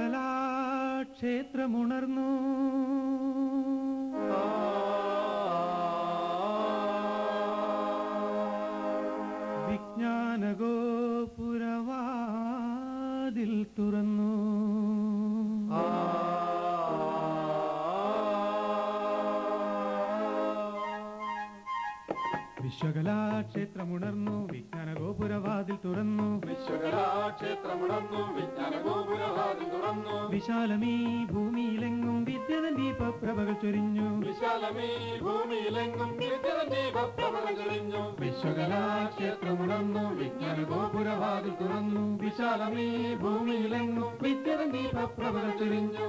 വിശ്വകലാക്ഷേത്രമുണർന്നു വിജ്ഞാനഗോപുരവാതിൽ തുറന്നു വിശ്വകലാക്ഷേത്രമുണർന്നു വിജ്ഞാനഗോപുരവാതിൽ തുറന്നു വിശ്വകലാക്ഷേത്രമുണർന്നു വിജ്ഞാനഗോപുരവാതിൽ തുറന്നു വിശാലമീ ഭൂമിയിലെങ്ങും വിദ്യതൻ ദീപപ്രഭകൾ ചൊരിഞ്ഞു വിശാലമീ ഭൂമിയിലെങ്ങും വിദ്യതൻ ദീപപ്രഭകൾ ചൊരിഞ്ഞു വിശ്വകലാക്ഷേത്രമുണർന്നു വിജ്ഞാനഗോപുരവാതിൽ തുറന്നു വിശാലമീ ഭൂമിയിലെങ്ങും വിദ്യതൻ ദീപപ്രഭകൾ ചൊരിഞ്ഞു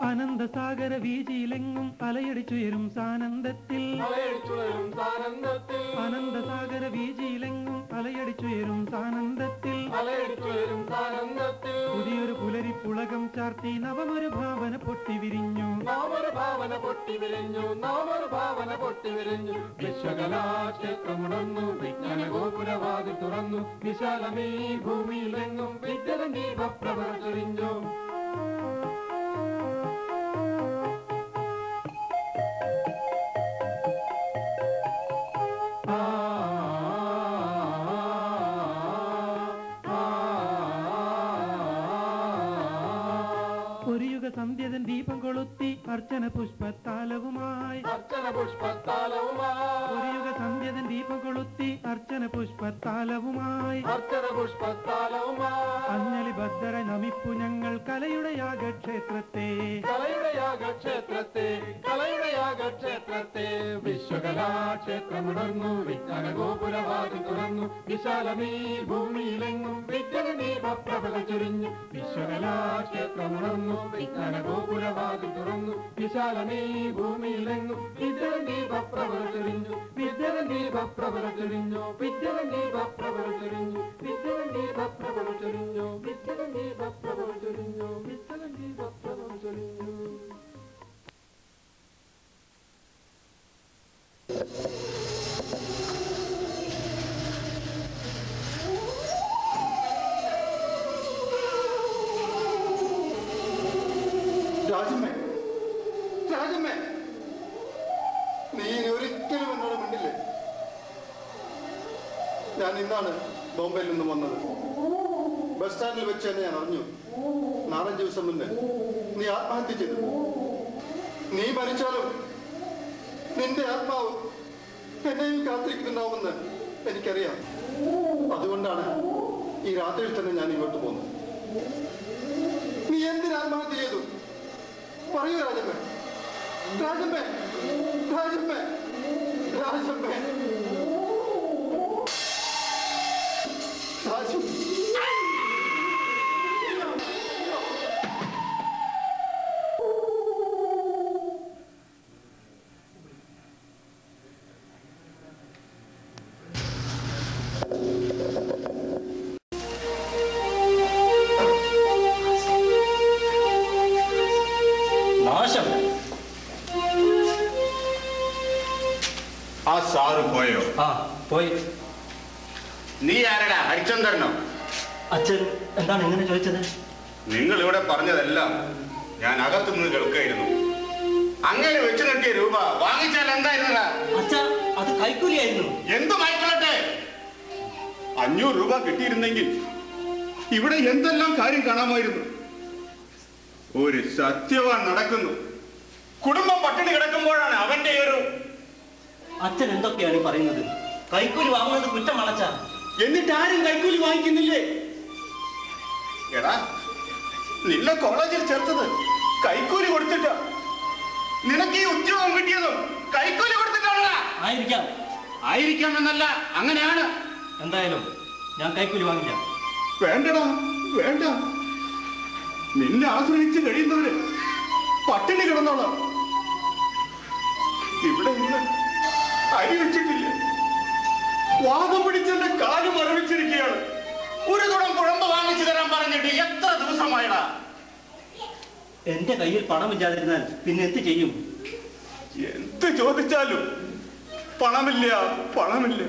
അനന്തസാഗര വീതിയിലെങ്ങും അലയടിച്ചുയരും സാനന്ദത്തിൽ അനന്തസാഗര വീതിയിലെങ്ങും അലയടിച്ചുയരും സാനന്ദത്തിൽ പുതിയൊരു പുലരിപ്പുളകം ചാർത്തി നവമൊരു ഭാവന പൊട്ടി വിരിഞ്ഞു വിശ്വകലാക്ഷേത്രമുണർന്നു വിജ്ഞാനഗോപുരവാതിൽ തുറന്നു വിശാലമീ ഭൂമിയിലെങ്ങും വിദ്യതൻ ദീപപ്രഭകൾ ചൊരിഞ്ഞു ഒരു യുഗ സന്ധ്യതൻ ദീപം കൊളുത്തി അർച്ചന പുഷ്പത്താലവുമായി ഒരു യുഗ സന്ധ്യതൻ ദീപം കൊളുത്തി അർച്ചന പുഷ്പത്താലവുമായി അഞ്ഞലി ഭദ്ര നമിപ്പു ഞങ്ങൾ കലയുടെ യാഗക്ഷേത്രത്തെ വിശ്വകലാക്ഷേത്രമുണർന്നു വിജ്ഞാനഗോപുരവാതിൽ തുറന്നു വിശാലമീ ഭൂമിയിലെങ്ങും വിദ്യതൻ ദീപപ്രഭകൾ ചൊരിഞ്ഞു വിശ്വകലാക്ഷേത്രമുണർന്നു വിജ്ഞാനഗോപുരവാതിൽ തുറന്നു വിശാലമീ ഭൂമിയിലെങ്ങും വിദ്യതൻ ദീപപ്രഭകൾ ചൊരിഞ്ഞു വിദ്യതൻ ദീപപ്രഭകൾ ചൊരിഞ്ഞു വിദ്യതൻ ദീപപ്രഭകൾ ചൊരിഞ്ഞു വിദ്യതൻ ദീപപ്രഭകൾ ചൊരിഞ്ഞു വിദ്യതൻ ദീപപ്രഭകൾ ചൊരിഞ്ഞു വിദ്യതൻ ദീപപ്രഭകൾ ചൊരിഞ്ഞു രാജമ്മേ, രാജമ്മേ, നീ ഒരിക്കലും എന്നോട് മിണ്ടില്ലേ? ഞാൻ ഇന്നാണ് ബോംബെയിൽ നിന്നും വന്നത്. ബസ് സ്റ്റാൻഡിൽ വെച്ച് തന്നെ ഞാൻ അറിഞ്ഞു 4 ദിവസം മുന്നേ നീ ആത്മഹത്യ ചെയ്തു. നീ മരിച്ചാലും നിന്റെ ആത്മാവ് എന്നെയും കാത്തിരിക്കുന്നുണ്ടാവുമെന്ന് എനിക്കറിയാം. അതുകൊണ്ടാണ് ഈ രാത്രിയിൽ തന്നെ ഞാൻ ഇങ്ങോട്ട് പോകുന്നത്. നീ എന്തിന് ആത്മഹത്യ ചെയ്തു? പറയൂ രാജമ്മേ, രാജമ്മേ, രാജമ്മേ, രാജമ്മേ, രാജു. ആ സാറ് പോയോ? പോയി. നീ ആരടാ? ഹരിചന്ദ്രനോ? അച്ഛൻ എന്താണ് ഇങ്ങനെ ചോദിച്ചത്? നിങ്ങൾ ഇവിടെ പറഞ്ഞതെല്ലാം ഞാൻ അകത്തുനിന്ന് കേൾക്കായിരുന്നു. അങ്ങനെ വെച്ചു കിട്ടിയ രൂപ വാങ്ങിച്ചാൽ എന്തായിരുന്നടാ? അച്ഛാ, അത് കൈക്കൂലിയായിരുന്നു. എന്തുമായിക്കൊള്ളട്ടെ, 500 രൂപ കിട്ടിയിരുന്നെങ്കിൽ ഇവിടെ എന്തെല്ലാം കാര്യം കാണാമായിരുന്നു. ഒരു സത്യവാൻ നടക്കുന്നു. കുടുംബം പട്ടിണി കിടക്കുമ്പോഴാണ് അവന്റെ ഒരു... അച്ഛൻ എന്തൊക്കെയാണ് ഈ പറയുന്നത്? കൈക്കൂലി വാങ്ങുന്നത് കുറ്റമാണ് അച്ഛാ. എന്നിട്ട് ആരും കൈക്കൂലി വാങ്ങിക്കുന്നില്ലേ? എടാ, നിന്നെ കോളേജിൽ ചേർത്തത് കൈക്കൂലി കൊടുത്തിട്ടാ. നിനക്ക് ഈ ഉദ്യോഗം കിട്ടിയതും കൈക്കൂലി കൊടുത്തിട്ടാണോ? ആയിരിക്കാം. ആയിരിക്കാം എന്നല്ല, അങ്ങനെയാണ്. എന്തായാലും ഞാൻ കൈക്കൂലി വാങ്ങില്ല. വേണ്ടടാ, വേണ്ട. നിന്നെ ആശ്രയിച്ച് കഴിയുന്നവര് പട്ടിണി കിടന്നോളാം. ഇവിടെ നിന്ന് അരി വെച്ചിട്ടില്ല. വാദം പിടിച്ചെന്റെ കാല് മരവിച്ചിരിക്കുകയാണ്. ഒരു തുടം കുഴമ്പ് വാങ്ങിച്ചു തരാൻ പറഞ്ഞിട്ട് എത്ര ദിവസമായടാ? എന്റെ കയ്യിൽ പണമില്ലാതിരുന്നാൽ പിന്നെ എന്ത് ചെയ്യും? എന്ത് ചോദിച്ചാലും പണമില്ല, പണമില്ല.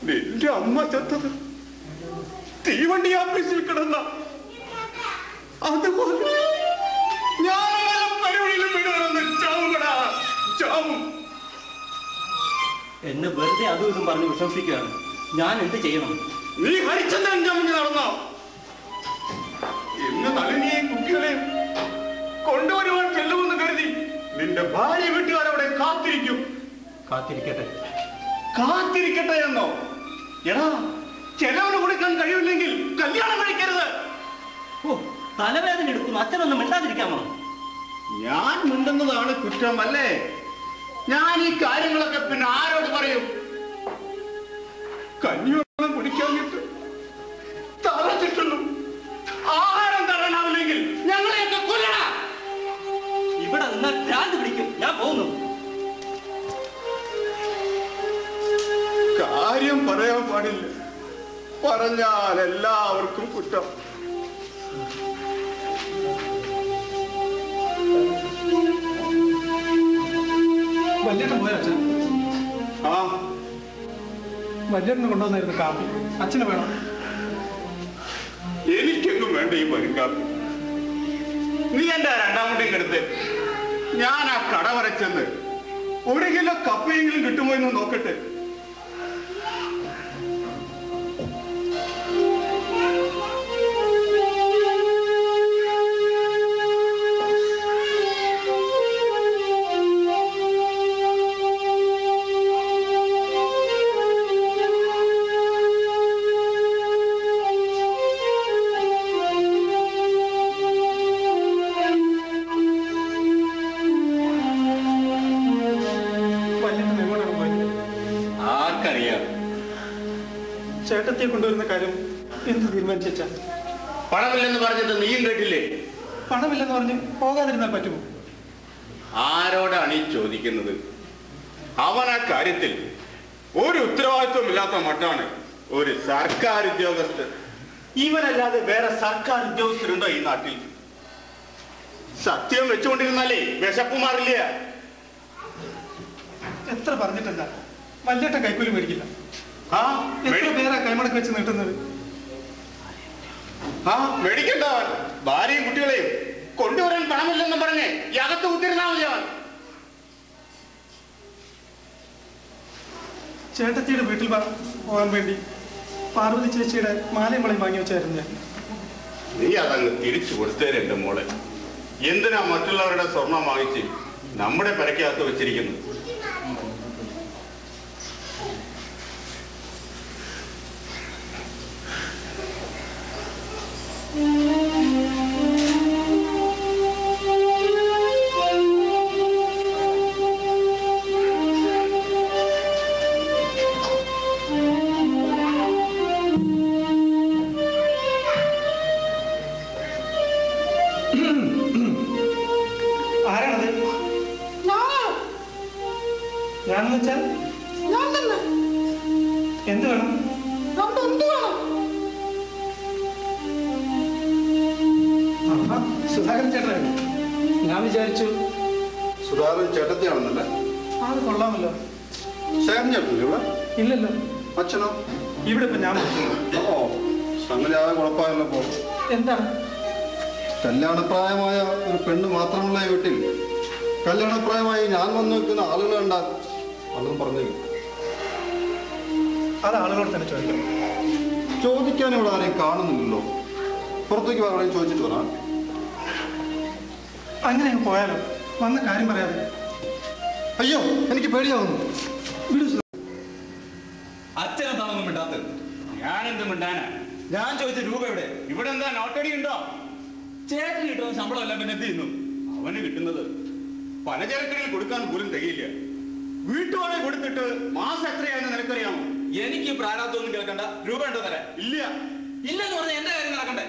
നിന്റെ അമ്മ ചത്തത് തീവണ്ടി ആഫീസിൽ കിടന്ന അതുപോലെ ഞാൻ പരിപാടിയിലും വീടുകളൊന്ന് ചാവുകടാ, ചാവും. എന്നെ വെറുതെ അതും ഇതും പറഞ്ഞ് വിശ്വസിക്കുകയാണ്. ഞാൻ എന്ത് ചെയ്യണം? നീ ഹരിച്ചന്ദ്രൻ ചമഞ്ഞ് നടന്നോ? ഇന്ന് നളിനിയെയും കുട്ടികളെയും കൊണ്ടുവരുവാൻ ചെല്ലുമെന്ന് കരുതി നിന്റെ ഭാര്യ വീട്ടുകാരവിടെ കാത്തിരിക്കും. കാത്തിരിക്കട്ടെ. കാത്തിരിക്കട്ടെ എന്നോ? എടാ, ചെലവിന് കൊടുക്കാൻ കഴിയില്ലെങ്കിൽ കല്യാണം കഴിക്കരുത്. ഓ, തലവേദന എടുക്കുന്നു. അച്ഛനൊന്നും മിണ്ടാതിരിക്കാമോ? ഞാൻ മിണ്ടുന്നതാണ് കുറ്റം അല്ലേ? ഞാൻ ഈ കാര്യങ്ങളൊക്കെ പിന്നെ ആരോട് പറയും? കഞ്ഞിവെള്ളം കുടിക്കാനിട്ട് തറച്ചിട്ടുള്ളൂ. ആഹാരം തരാനാവില്ലെങ്കിൽ ഞങ്ങളെയൊക്കെ കൊല്ലണ. ഇവിടെ നിന്നാൽ ഭ്രാന്ത് പിടിക്കും. ഞാൻ പോകുന്നു. കാര്യം പറയാൻ പാടില്ല. പറഞ്ഞാൽ എല്ലാവർക്കും കുറ്റം. വല്യേട്ടൻ പോയ അച്ഛൻ? ആ, വല്യേട്ടന് കൊണ്ടുവന്നായിരുന്നു കാപ്പി. അച്ഛന് വേണം? എനിക്കെങ്ങും വേണ്ട ഈ പരിക്കാപ്പി. നീ എന്റെ രണ്ടാം മുട്ടിയും എടുത്ത് ഞാൻ ആ കട വരച്ചെന്ന് 1 കിലോ കപ്പയെങ്കിലും കിട്ടുമോ എന്ന് നോക്കട്ടെ. ചേട്ടത്തിയെ കൊണ്ടുവരുന്ന കാര്യം എന്ത് തീരുമാനിച്ച? പണമില്ലെന്ന് പറഞ്ഞത് നീയും കേട്ടില്ലേ? പണമില്ലെന്ന് പറഞ്ഞ് പോകാതിരുന്നാൽ പറ്റുമോ? ആരോടാണ് ഈ ചോദിക്കുന്നത്? അവൻ ആ കാര്യത്തിൽ ഒരു ഉത്തരവാദിത്വം ഇല്ലാത്ത മട്ടാണ് ഒരു സർക്കാർ ഉദ്യോഗസ്ഥൻ. ഇവനല്ലാതെ വേറെ സർക്കാർ ഉദ്യോഗസ്ഥരുണ്ടോ ഈ നാട്ടിൽ? സത്യം വെച്ചുകൊണ്ടിരുന്നാലേ വിശപ്പ് മാറില്ല. എത്ര പറഞ്ഞിട്ടല്ല, വല്യേട്ടൻ കൈക്കൂലി മേടിക്കില്ല. എത്ര പേരാ കൈമടക്ക് വെച്ച് നീട്ടുന്നത്? മേടിക്കണ്ടവൻ ഭാര്യയും കുട്ടികളെയും കൊണ്ടുവരാൻ പണമില്ലെന്ന് പറഞ്ഞ് യകത്ത് കുത്തിരുന്നാ മതി. അവൻ ചേട്ടത്തിയുടെ വീട്ടിൽ പോകാൻ വേണ്ടി പാർവതി ചേച്ചിയുടെ മാലയും വളയും വാങ്ങി വെച്ചായിരുന്നു ഞാൻ. നീ അതങ്ങ് തിരിച്ചു കൊടുത്തേരെ എന്റെ മോളെ. എന്തിനാ മറ്റുള്ളവരുടെ സ്വർണം വാങ്ങിച്ച് നമ്മുടെ പെരക്കകത്ത് വെച്ചിരിക്കുന്നു? ആരാണത്? ഞാനെന്ന് വെച്ചാൽ എന്ത് വേണം? സുധാകരൻ ചേട്ടനാണ്. ഞാൻ വിചാരിച്ചു സുധാകരൻ ചേട്ടത്തിയാണെന്നല്ലേ? ആള് കൊള്ളാമല്ലോ. ശേഖരൻ ചേട്ടനില്ലേ ഇവിടെ? ഇല്ലല്ലോ. അച്ഛനോ? ഇവിടെ ഇപ്പൊ ഞാൻ ഓ, സംഗതി ആകെ കുഴപ്പമായല്ലോ. പോ. എന്താണ്? കല്യാണപ്രായമായ ഒരു പെണ്ണ് മാത്രമുള്ള ഈ വീട്ടിൽ കല്യാണപ്രായമായി ഞാൻ വന്നു വെക്കുന്ന ആളുകൾ കണ്ടാൽ അതും പറഞ്ഞു. അത് ആളുകളോട് തന്നെ ചോദിക്കണം. ചോദിക്കാൻ ഇവിടെ ആരെയും കാണുന്നില്ലല്ലോ. പുറത്തേക്ക് വേറെ ചോദിച്ചിട്ട് വരാം. അങ്ങനെ അങ്ങ് പോയാലോ? വന്ന കാര്യം പറയാതെ. അയ്യോ, എനിക്ക് പേടിയാവുന്നു. അച്ഛനെന്താണൊന്നും മിണ്ടാത്തത്? ഞാനെന്ത് മിണ്ടാനാ? ഞാൻ ചോദിച്ച രൂപ എവിടെ? ഇവിടെ എന്താ നോട്ടടി ഉണ്ടോ? ചേട്ടന് കിട്ടുന്ന ശമ്പളമല്ല പിന്നെ എന്ത് ചെയ്യുന്നു? അവന് കിട്ടുന്നത് പലചരക്കടിയിൽ കൊടുക്കാൻ പോലും തികയില്ല. വീട്ടുവാളെ കൊടുത്തിട്ട് മാസം എത്രയാണെന്ന് നിനക്കറിയാമോ? എനിക്ക് പ്രാരാബ്ദമൊന്നും കേൾക്കണ്ട. രൂപ ഉണ്ടോ തരാൻ? ഇല്ല. ഇല്ലെന്ന് പറഞ്ഞാൽ എന്റെ കാര്യം നടക്കണ്ടേ?